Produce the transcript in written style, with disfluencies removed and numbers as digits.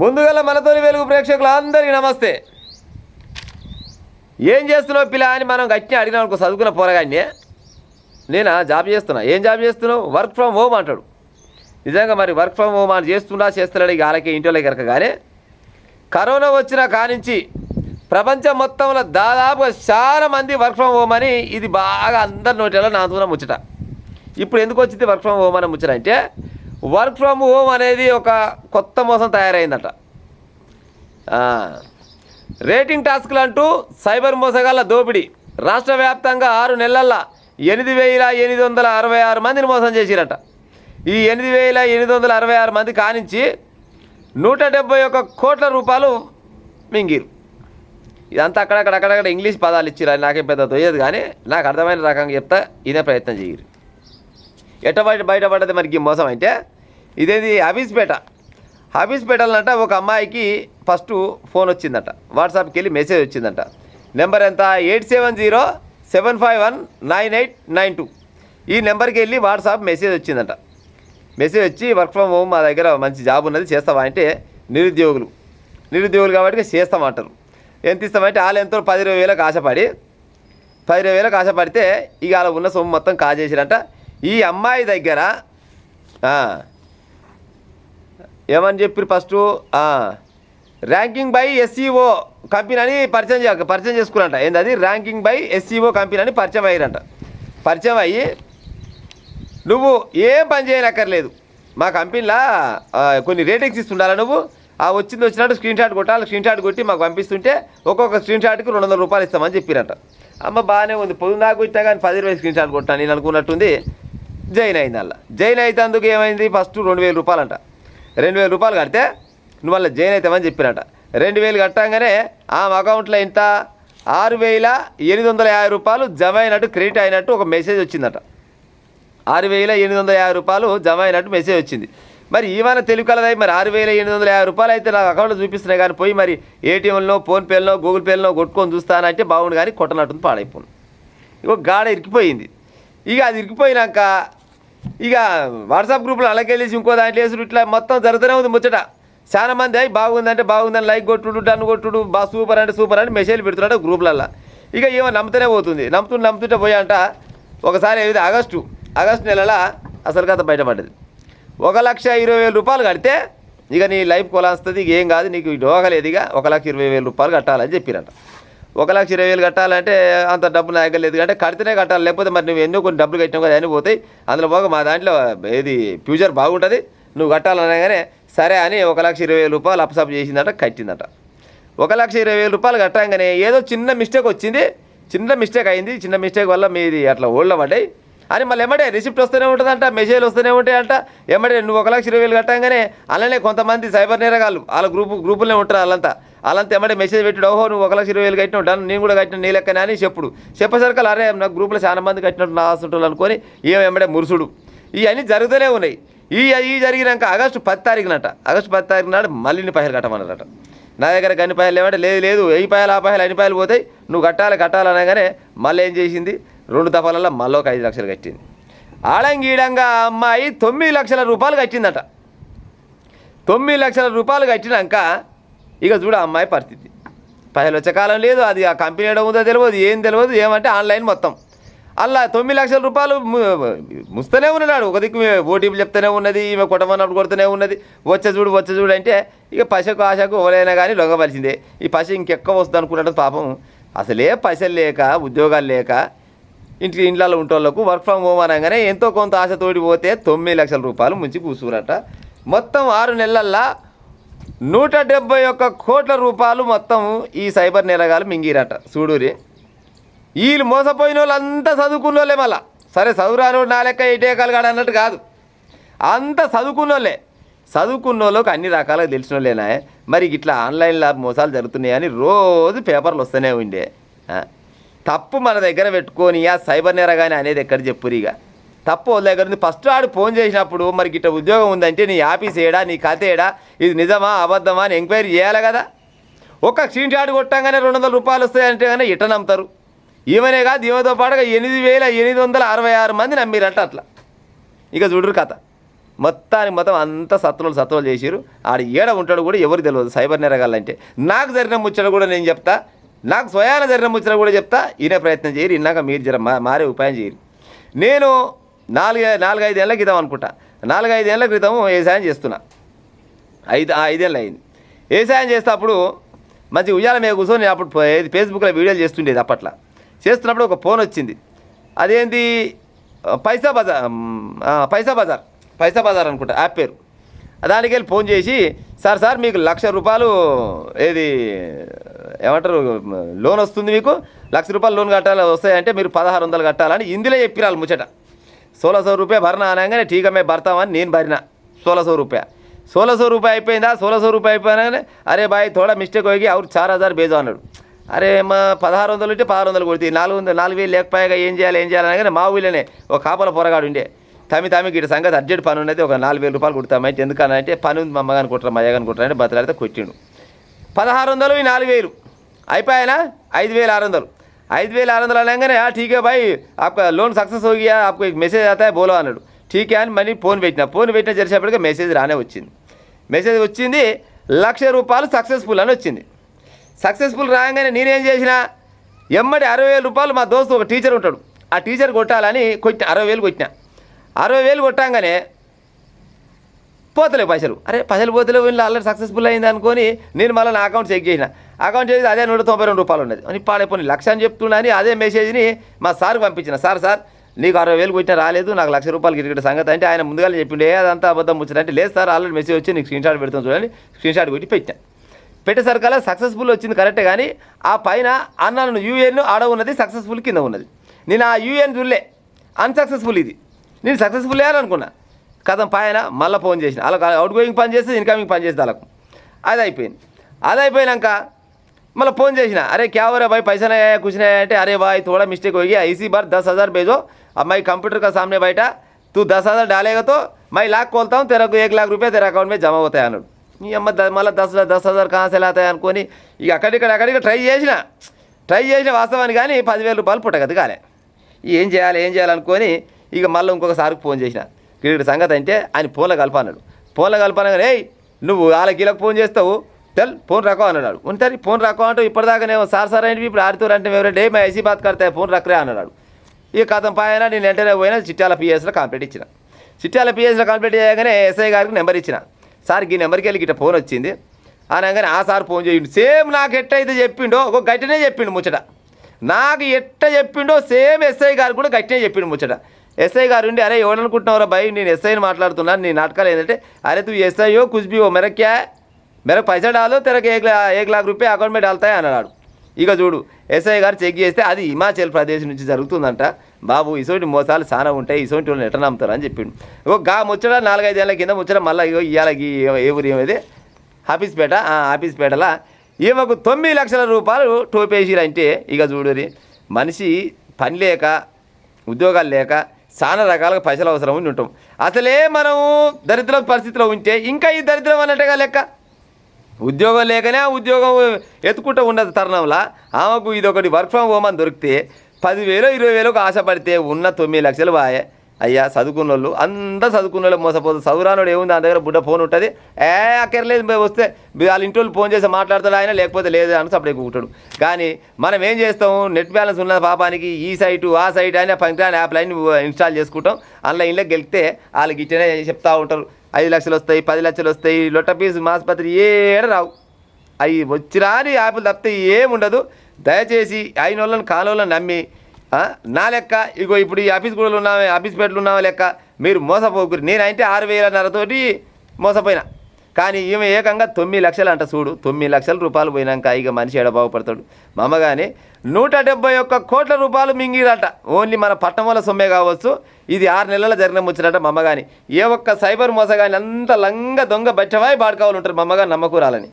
ముందుగల మనతోని వెలుగు ప్రేక్షకులు అందరికీ నమస్తే. ఏం చేస్తున్నావు పిల్ల అని మనం గట్టిగా అడిగిన అనుకో, చదువుకున్న పోరగాన్ని నేను జాబ్ చేస్తున్నా. ఏం జాబ్ చేస్తున్నావు? వర్క్ ఫ్రమ్ హోమ్ అంటాడు. నిజంగా మరి వర్క్ ఫ్రమ్ హోమ్ అని చేస్తున్నాడు ఇక వాళ్ళకి ఇంట్లో కనుక. కానీ కరోనా వచ్చిన కానించి ప్రపంచం మొత్తంలో దాదాపుగా చాలా మంది వర్క్ ఫ్రమ్ హోమ్ అని ఇది బాగా అందరి నోటిలో నాతున్న ముచ్చట. ఇప్పుడు ఎందుకు వచ్చింది వర్క్ ఫ్రమ్ హోమ్ అని ముచ్చట అంటే, వర్క్ ఫ్రమ్ హోమ్ అనేది ఒక కొత్త మోసం తయారైందట. రేటింగ్ టాస్క్లు అంటూ సైబర్ మోసగాళ్ళ దోపిడీ. రాష్ట్ర వ్యాప్తంగా 6 నెలల్లో 8,866 మందిని మోసం చేసిరట. ఈ 8,866 మంది కానించి 171 కోట్ల రూపాయలు మింగిరు. ఇదంతా అక్కడక్కడ ఇంగ్లీష్ పదాలు ఇచ్చిరా, నాకేం పెద్ద తోయదు. కానీ నాకు అర్థమైన రకంగా చెప్తా, ఇదే ప్రయత్నం చేయరు. ఎట్ట బయటపడ్డది మనకి మోసం అంటే, ఇదేది హబీస్పేటలంట. ఒక అమ్మాయికి ఫస్ట్ ఫోన్ వచ్చిందట, వాట్సాప్కి వెళ్ళి మెసేజ్ వచ్చిందట. నెంబర్ ఎంత? 8707519892. ఈ నెంబర్కి వెళ్ళి వాట్సాప్ మెసేజ్ వచ్చిందట. మెసేజ్ వచ్చి వర్క్ ఫ్రమ్ హోమ్ మా దగ్గర మంచి జాబ్ ఉన్నది చేస్తావా అంటే, నిరుద్యోగులు కాబట్టి చేస్తామంటారు. ఎంత ఇస్తామంటే వాళ్ళు ఎంతో 10,000 ఆశపడితే ఇక అలా ఉన్న సొమ్ము మొత్తం కాజేసిరంట. ఈ అమ్మాయి దగ్గర ఏమని చెప్పి first ranking by SEO company అని పరిచయం చేసుకున్నారంట. ఏంటది? ర్యాంకింగ్ బై ఎస్ఈఓ కంపెనీ అని పరిచయం అయ్యారంట. పరిచయం అయ్యి, నువ్వు ఏం పని చేయనక్కర్లేదు, మా కంపెనీలో కొన్ని రేటింగ్స్ ఇస్తుండాలా, నువ్వు వచ్చినట్టు స్క్రీన్ షాట్ కొట్టాలి, స్క్రీన్ షాట్ కొట్టి మాకు పంపిస్తుంటే ఒక్కొక్క స్క్రీన్ షాట్కి 200 రూపాయలు ఇస్తామని చెప్పిరంట. అమ్మ బాగానే ఉంది, పొద్దు నాకు ఇచ్చినా కానీ 10,000 స్క్రీన్ షాట్ కొట్టాను నేను అనుకున్నట్టుంది. జాయిన్ అయింది. అలా జాయిన్ అయితే అందుకు ఏమైంది, ఫస్ట్ 2,000 రూపాయలు అంట. 2,000 రూపాయలు కడితే నువ్వు మళ్ళీ జాయిన్ అవుతామని చెప్పినట. 2,000 కట్టంగానే ఆమె అకౌంట్లో ఇంత 6,850 రూపాయలు జమ అయినట్టు, క్రెడిట్ అయినట్టు ఒక మెసేజ్ వచ్చిందట. 6,850 రూపాయలు జమ అయినట్టు మెసేజ్ వచ్చింది. మరి ఏమైనా తెలుగు కలదాయి, మరి 6,850 రూపాయలు అయితే నాకు అకౌంట్లో చూపిస్తున్నాయి. కానీ పోయి మరి ఏటీఎంలో, ఫోన్పేలో, గూగుల్ పేలో కొట్టుకొని చూస్తానంటే బాగుండు, కానీ కొట్టనట్టుంది, పాడైపోయింది. ఇక గాడ ఇరికిపోయింది. ఇక అది ఇరికిపోయినాక ఇక వాట్సాప్ గ్రూప్లో అలాగెళ్ళేసి ఇంకో దాంట్లో వేసుడు, ఇట్లా మొత్తం జరుగుతూనే ఉంది ముచ్చట. చాలా మంది బాగుందంటే బాగుందని లైక్ కొట్టుడు, డన్ కొట్టుడు, బాగా సూపర్ అంటే సూపర్ అని మెసేజ్లు పెడుతున్నాడు గ్రూపులలో. ఇక ఏమో నమ్ముతూనే పోతుంది. నమ్ముతుంటే పోయాంట ఒకసారి ఏది ఆగస్టు నెలలో అసలు కథ బయటపడ్డది. 1,20,000 రూపాయలు కడితే ఇక నీ లైఫ్ కొలాస్తుంది, ఇక ఏం కాదు, నీకు డోగలేదు, ఇక 1,20,000 రూపాయలు కట్టాలని చెప్పిరంట. 1,20,000 కట్టాలంటే అంత డబ్బు నా దగ్గర లేదు, అంటే కడితేనే కట్టాలి, లేకపోతే మరి నువ్వు ఎన్నో కొన్ని డబ్బులు కట్టినావు కదా అని పోతాయి. అందులో పోగా మా దాంట్లో ఏది ఫ్యూచర్ బాగుంటుంది, నువ్వు కట్టాలనగానే సరే అని 1,20,000 రూపాయలు అప్సప్ చేసిందట, కట్టిందట. 1,20,000 రూపాయలు కట్టంగానే ఏదో చిన్న మిస్టేక్ వచ్చింది, చిన్న మిస్టేక్ వల్ల మీది అట్లా ఓళ్ళ పడ్డాయి అని మళ్ళీ ఎమ్మడే రిసిప్ట్ వస్తూనే ఉంటుందంట, మెసేజ్లు వస్తూనే ఉంటాయంట. ఎమ్మడే నువ్వు 1,20,000 కట్టంగానే అలానే కొంతమంది సైబర్ నేరగాళ్ళు వాళ్ళ గ్రూపులనే ఉంటారు. వాళ్ళంతా ఎమ్మడే మెసేజ్ పెట్టాడు, ఓహో నువ్వు 1,20,000 కట్టినావు, డన్, నేను కూడా కట్టిన నీ లెక్కనే అని చెప్పసరికలు అరే నాకు గ్రూప్లో చాలా మంది కట్టినట్టు నా ఆస్తుంటారు అనుకొని ఎమ్మడే మురుసుడు. ఇవన్నీ జరుగుతూనే ఉన్నాయి. ఈ జరిగినాక ఆగస్టు 10 తారీఖు నాడు మళ్ళీ 10,000 కట్టమన్నారట. నా దగ్గర గన్ని పైలు లేవంటే లేదు 1,000 పైలు, ఆ పైలు, అన్ని పైలు పోతాయి, నువ్వు కట్టాలనగానే మళ్ళీ ఏం చేసింది, 2 దఫాలలో మళ్ళీ ఒక 5 లక్షలు కట్టింది. ఆడంగీడంగా అమ్మాయి 9 లక్షల రూపాయలు కట్టిందట. 9 లక్షల రూపాయలు కట్టినాక ఇక చూడ అమ్మాయి పరిస్థితి. పైలు వచ్చే కాలం లేదు, అది ఆ కంపెనీ ఏడో ఉందో తెలియదు, ఏమంటే ఆన్లైన్ మొత్తం. అలా 9 లక్షల రూపాయలు ముస్తూనే ఉన్నాడు. ఒక దిక్కు ఓటీపీలు చెప్తూనే ఉన్నది, ఈమె కొట్టమన్నప్పుడు కొడుతూనే ఉన్నది. వచ్చే చూడు అంటే ఇక పశకు ఆశకు ఎవరైనా కానీ లొంగవలసిందే. ఈ పశ ఇంకెక్కువ వస్తుంది అనుకున్నట్టు పాపం. అసలే పైసలు లేక, ఉద్యోగాలు లేక ఇంట్లో ఉంటోళ్ళకు వర్క్ ఫ్రమ్ హోమ్ అనగానే ఎంతో కొంత ఆశతోడి పోతే 9 లక్షల రూపాయలు ముంచి కూర్చురట. మొత్తం 6 నెలల్లో 171 కోట్ల రూపాయలు మొత్తం ఈ సైబర్ నేరగాలు మింగిరట. చూడురి, వీళ్ళు మోసపోయిన వాళ్ళు అంతా చదువుకున్న వాళ్ళే. మళ్ళా సరే చదువురాను నా లెక్క ఏటేకాలు కాడు అన్నట్టు కాదు, అంతా చదువుకున్న వాళ్ళకి అన్ని రకాలుగా తెలిసిన వాళ్ళేనా. మరి ఇట్లా ఆన్లైన్లో మోసాలు జరుగుతున్నాయని రోజు పేపర్లు వస్తూనే ఉండే. తప్పు మన దగ్గర పెట్టుకొని ఆ సైబర్ నేరగానే అనేది ఎక్కడ చెప్పురు. ఇక తప్పు వాళ్ళ దగ్గర ఉంది. ఫస్ట్ ఆడు ఫోన్ చేసినప్పుడు మరి ఇట్లా ఉద్యోగం ఉందంటే నీ ఆఫీస్ ఏడా, నీ కథ ఏడా, ఇది నిజమా అబద్ధమా అని ఎంక్వైరీ చేయాలి కదా. ఒక స్క్రీన్ షాట్ కొట్టంగానే 200 రూపాయలు వస్తాయంటే కానీ ఇట్ట నమ్ముతారు. ఈమెనే కాదు, ఈమెతో పాటుగా 8,866 మంది నమ్మిరట. అట్లా ఇక చూడరు కథ. మొత్తం అంతా సత్తులు చేసిరు. ఆడ ఏడ ఉంటాడు కూడా ఎవరికి తెలియదు సైబర్ నేరగాళ్ళంటే. నాకు జరిగిన ముచ్చట కూడా నేను చెప్తా, నాకు స్వయాన జరిగిన ముచ్చట కూడా చెప్తా. ఈయన ప్రయత్నం చేయరు, ఇన్నాక మీరు జర మారే ఉపాయం చేయరు. నేను 4-5 ఏళ్ళ క్రితం అనుకుంటా, 4-5 ఏళ్ళ క్రితం వ్యవసాయం చేస్తున్నా. 5 ఏళ్ళు అయింది వ్యవసాయం చేస్తే. అప్పుడు మంచి ఉయ్యాల మీద కూర్చొని నేను అప్పుడు ఫేస్బుక్లో వీడియోలు చేస్తుండేది. అప్పట్లో చేస్తున్నప్పుడు ఒక ఫోన్ వచ్చింది. అదేంటి పైసా బజార్ అనుకుంటా యాప్ పేరు. దానికి వెళ్ళి ఫోన్ చేసి, సార్ మీకు ₹1,00,000 ఏది ఏమంటారు లోన్ వస్తుంది, మీకు ₹1,00,000 లోన్ వస్తాయంటే మీరు 1,600 కట్టాలని ఇందులో చెప్పిరాలి ముచ్చట. ₹1600 భరనా అనగానే ఠీకమే భర్తామని నేను భరినా ₹1600 అయిపోయిందా. ₹1600 అయిపోయినాగానే అరే బాయ్ థోడా మిస్టేక్ పోయి అవురు 4,000 బేజో అన్నాడు. అరే మా 1,600 ఉంటే 1,600 కొడితే 4,000 లేకపోయాగా ఏం చేయాలి అనగానే మా ఊళ్ళోనే ఒక కాపల పొరగాడు ఉండే. తమికి ఇటు సంగతి అర్జెంట్ పని ఉన్నది, ఒక ₹4,000 కొడతామంటే ఎందుకనంటే పని ఉంది, మా అమ్మగాని కొట్టరా మా అయ్యగాని కొట్టరా అంటే బతలాడితే కొట్టిండు. 1,600 4,000 అయిపోయానా 5,600 5,600 అనగానే ఠీకే బాయ్ आपका लोन सक्सेस हो गया, आपको एक మెసేజ్ आता है बोलो అన్నాడు. ఠీకే అని మళ్ళీ ఫోన్ పెట్టిన జరిసేపటికి మెసేజ్ రానే వచ్చింది. ₹1,00,000 సక్సెస్ఫుల్ అని వచ్చింది. సక్సెస్ఫుల్ రాగానే నేనేం చేసిన, ఎమ్మడి ₹60,000 మా దోస్తు ఒక టీచర్ ఉంటాడు, ఆ టీచర్ కొట్టాలని కొట్టిన. 60,000 కొట్టిన. 60,000 కొట్టాగానే పోతలేవు పైసలు. అరే పైసలు పోతలేవు, వీళ్ళు ఆల్రెడీ సక్సెస్ఫుల్ అయింది అనుకొని నేను మళ్ళీ నా అకౌంట్ చెక్ చేసిన. అకౌంట్ చేసి అదే ₹192 ఉన్నది అని పాడైపోయి ₹1,00,000 అని చెప్తున్నా అని అదే మెసేజ్ని మా సార్కి పంపించిన. సార్ నీకు 60,000 కొట్టినా రాలేదు, నాకు ₹1,00,000 గిరిగిట సంగతి అంటే ఆయన ముందుగానే చెప్పిండే అదంతా అబద్ధం ముచ్చటంటే లేదు సార్ ఆల్రెడీ మెసేజ్ వచ్చి నీకు స్క్రీన్ షాట్ పెడతాం చూడండి. స్క్రీన్ షాట్ కొట్టి పెట్టేసరికల్లా సక్సెస్ఫుల్ వచ్చింది కరెక్టే. కానీ ఆ పైన అన్నాను యూఎన్ ఆడ ఉన్నది, సక్సెస్ఫుల్ కింద ఉన్నది. నేను ఆ యూఎన్ చూడలే, అన్సక్సెస్ఫుల్ ఇది. నేను సక్సెస్ఫుల్ అయ్యాను అనుకున్నా. కథం పైన మళ్ళీ ఫోన్ చేసిన వాళ్ళకి, అవుట్ గోయింగ్ పని చేస్తే ఇన్కమింగ్ పని చేస్తే వాళ్ళకు. అది అయిపోయినాక మళ్ళీ ఫోన్ చేసిన, అరే క్యా हो रहा भाई पैसा नहीं आया कुछ नहीं आया అంటే, अरे भाई थोड़ा मिस्टेक हो गया, इसी बार 10,000 भेजो, अब मैं कंप्यूटर का सामने बैठा, तू 10,000 डालेगा तो मैं लाख खोलता हूँ, तेरा को ₹1,00,000 तेरा अकाउंट में जमा होता है అన్నాడు. ఈ అమ్మ మళ్ళీ 10,000 कहाँ से लाता है అనుకొని ఇక అక్కడిక్కడ ట్రై చేసిన వాస్తవాన్ని కానీ ₹10,000 పుట్టగతి కాలే. ఏం చేయాలనుకొని ఇక మళ్ళీ ఇంకొకసారికి ఫోన్ చేసిన. గిరిగిడి సంగతి అంటే ఆయన ఫోన్లో కలపనగానే ఏయ్ నువ్వు వాళ్ళకి ఫోన్ చేస్తావు ఫోన్ రకో అన్నాడు. ఉంటారు ఫోన్ రకో అంటూ ఇప్పటిదాకానే సార్ ఏంటి ఇప్పుడు ఆడుతూ అంటే ఎవరైనా డే మా ఐసీ బాత్ కడతాయి ఫోన్ రక్కరే అన్నాడు. ఇక కథం పాయన నేను వెంటనే పోయినా చిట్యాల పిఎస్లో కంప్లీట్ ఇచ్చిన. కంప్లీట్ చేయగానే ఎస్ఐ గారికి నెంబర్ ఇచ్చిన. సార్ ఈ నెంబర్కి వెళ్ళి గిట్ట ఫోన్ వచ్చింది అనగానే ఆ సార్ ఫోన్ చేయండి. సేమ్ నాకు ఎట్టయితే చెప్పిండో ఒక గట్టినే చెప్పిండు ముచ్చట. నాకు ఎట్ట చెప్పిండో సేమ్ ఎస్ఐ గారు కూడా గట్టినే చెప్పిండు ముచ్చట. ఎస్ఐ గారు ఉండి అరే ఎవరనుకుంటున్నావురా భయ్ నేను ఎస్ఐని మాట్లాడుతున్నాను, నీ నాటకాలు ఏంటంటే అరే తూ ఎస్ఐ हो कुछ भी हो मेरा पैसा डालो तेरा ₹1,00,000 అకౌంట్ మీద डालता है అన్నాడు. ఇక చూడు ఎస్ఐ గారు చెక్ చేస్తే అది హిమాచల్ ప్రదేశ్ నుంచి జరుగుతుందంట. బాబు ఇసోటి మోసాలు చాలా ఉంటాయి, ఇసోటి వాళ్ళని ఎట్లా నమ్ముతారు అని చెప్పిండు. గా ముచ్చట 4-5 ఏళ్ళ కింద ముచ్చట మళ్ళీ ఇవాళ ఏ ఊరు ఏమైతే ఆఫీస్పేటలో ఈమెకు ₹9,00,000 టోపేసిరంటే ఇక చూడరి మనిషి పని లేక ఉద్యోగాలు లేక చాలా రకాలుగా పైసలు అవసరం ఉండి ఉంటాం. అసలే మనం దరిద్ర పరిస్థితిలో ఉంటే ఇంకా ఈ దరిద్రం అన్నట్టుగా లెక్క. ఉద్యోగం లేకనే ఉద్యోగం ఎత్తుకుంటూ ఉన్నది తరుణంలో ఆమెకు ఇది ఒకటి వర్క్ ఫ్రమ్ హోమ్ అని దొరికితే 10,000 20,000 ఆశపడితే ఉన్న ₹9,00,000 బాయే. అయ్యా చదువుకున్న వాళ్ళు అంతా చదువుకున్న వాళ్ళు మోసపోతుంది. చదువురానోడు ఏముంది దాని దగ్గర బుడ్డ ఫోన్ ఉంటుంది, అక్కర్లేదు వస్తే వాళ్ళ ఇంటి వాళ్ళు ఫోన్ చేసి మాట్లాడతాడు ఆయన, లేకపోతే లేదు అని సపరేట్ కూటాడు. కానీ మనం ఏం చేస్తాం, నెట్ బ్యాలెన్స్ ఉన్న పాపానికి ఈ సైటు ఆ సైట్ అయినా పంక్రాన్ యాప్ లైన్ ఇన్స్టాల్ చేసుకుంటాం. అందులో ఇంట్లో గెలిస్తే వాళ్ళకి ఇట్టనే చెప్తూ ఉంటారు 5,00,000 వస్తాయి 10,00,000 వస్తాయి, లొట్ట పీసు మాస్పత్రి ఏడ రావు. అవి వచ్చిరాని యాప్లు తప్పితే ఏముండదు. దయచేసి అయిన వాళ్ళని కానోళ్ళని నమ్మి నా లెక్క ఇగో ఇప్పుడు ఈ ఆఫీస్పేటలు ఉన్నావా లెక్క మీరు మోసపోకురు. నేనైతే 6,500 మోసపోయినా. కానీ ఈమె ఏకంగా 9,00,000 అంట. చూడు ₹9,00,000 పోయినాక ఇక మనిషి ఎడ బాగుపడతాడు. మా అమ్మగానే ₹171 కోట్ల మింగిరట. ఓన్లీ మన పట్టణం వల్ల సొమ్మే కావచ్చు. ఇది 6 నెలల్లో జరిగిన ముచ్చట. మా అమ్మగాని ఏ ఒక్క సైబర్ మోసగాని అంత లంగ దొంగ బచ్చవాయి బాడుకోవాలి ఉంటారు. మా అమ్మగారు నమ్మకూరాలని.